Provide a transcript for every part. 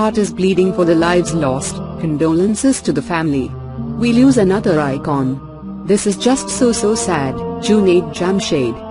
heart is bleeding for the lives lost. Condolences to the family. We lose another icon. This is just so sad. Junaid Jamshed.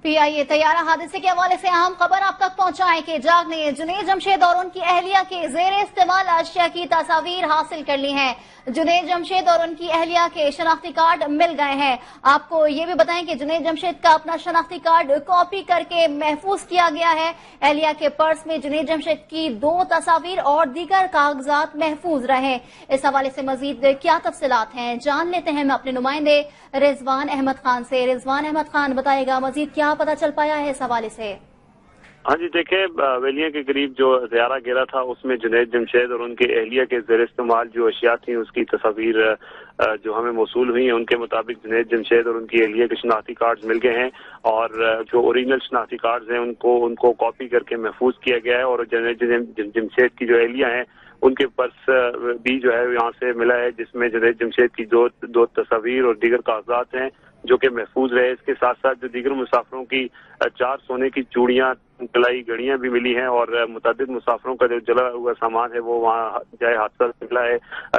PIA तैयारा हादसे के हवाले से अहम खबर आप तक पहुंचाएं कि जाग ने जुनैद जमशेद और उनकी अहलिया के ज़ेरे इस्तेमाल अशिया की तस्वीर हासिल कर ली हैं। जुनैद जमशेद और उनकी अहलिया के शनाख्ती कार्ड मिल गए हैं। आपको ये भी बताएं कि जुनैद जमशेद का अपना शनाख्ती कार्ड कॉपी करके महफूज किया गया है। अहलिया के पर्स में जुनैद जमशेद की 2 तस्वीर और दीगर कागजात महफूज रहे। इस हवाले से मजीद क्या तफसीलात हैं जान लेते हैं मैं अपने नुमाइंदे रिजवान अहमद खान से। रिजवान अहमद खान बताएगा मजीद क्या पता चल पाया है इस हवाले से। हाँ जी, देखे वेलिया के करीब जो ज़ियारा गिरा था उसमें जुनैद जमशेद और उनके अहलिया के ज़ेर इस्तेमाल जो अशिया थी उसकी तस्वीर जो हमें मौसूल हुई है उनके मुताबिक जुनैद जमशेद और उनकी अहलिया के शनाख्ती कार्ड्स मिल गए हैं और जो ओरिजिनल शनाख्ती कार्ड्स हैं उनको कॉपी करके महफूज किया गया है और जुनैद जमशेद की जो अहलिया हैं उनके पर्स भी जो है यहाँ से मिला है जिसमें जुनैद जमशेद की दो तस्वीर और दीगर कागजात हैं जो कि महफूज रहे। इसके साथ साथ जो दीगर मुसाफिरों की 4 सोने की चूड़ियां कलाई घड़ियां भी मिली हैं और मुतअद्दिद मुसाफिरों का जो जला हुआ सामान है वो वहाँ जाए हादसा मिला है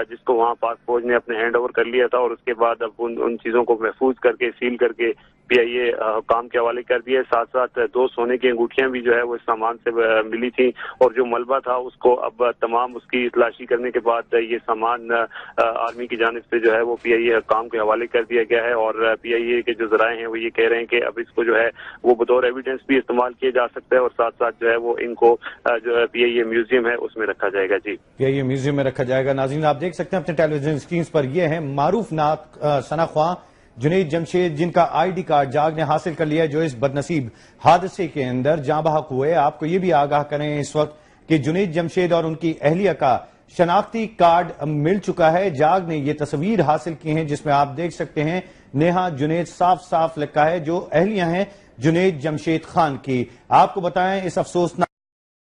जिसको वहाँ पाक फौज ने अपने हैंड ओवर कर लिया था और उसके बाद अब उन चीज़ों को महफूज करके सील करके PIA काम के हवाले कर दिया है। साथ साथ 2 सोने की अंगूठियां भी जो है वो इस सामान से मिली थी और जो मलबा था उसको अब तमाम उसकी तलाशी करने के बाद ये सामान आर्मी की जानिब से जो है वो PIA काम के हवाले कर दिया गया है और PIA के जो जराए हैं वो ये कह रहे हैं कि अब इसको जो है वो बतौर एविडेंस भी इस्तेमाल किया जा सकता है और साथ साथ जो है वो इनको जो है PIA म्यूजियम है उसमें रखा जाएगा। जी, PIA म्यूजियम में रखा जाएगा। नाज़रीन आप देख सकते हैं अपने टेलीविजन स्क्रीन पर ये है मारूफ नाक सनाख्वां जुनैद जमशेद जिनका ID कार्ड जाग ने हासिल कर लिया है जो इस बदनसीब हादसे के अंदर जाँ बहक हुए। आपको ये भी आगाह करें इस वक्त कि जुनैद जमशेद और उनकी अहलिया का शनाख्ती कार्ड मिल चुका है। जाग ने ये तस्वीर हासिल की है जिसमें आप देख सकते हैं नेहा जुनैद साफ साफ लिखा है जो अहलिया हैं जुनैद जमशेद खान की। आपको बताएं इस अफसोसनाक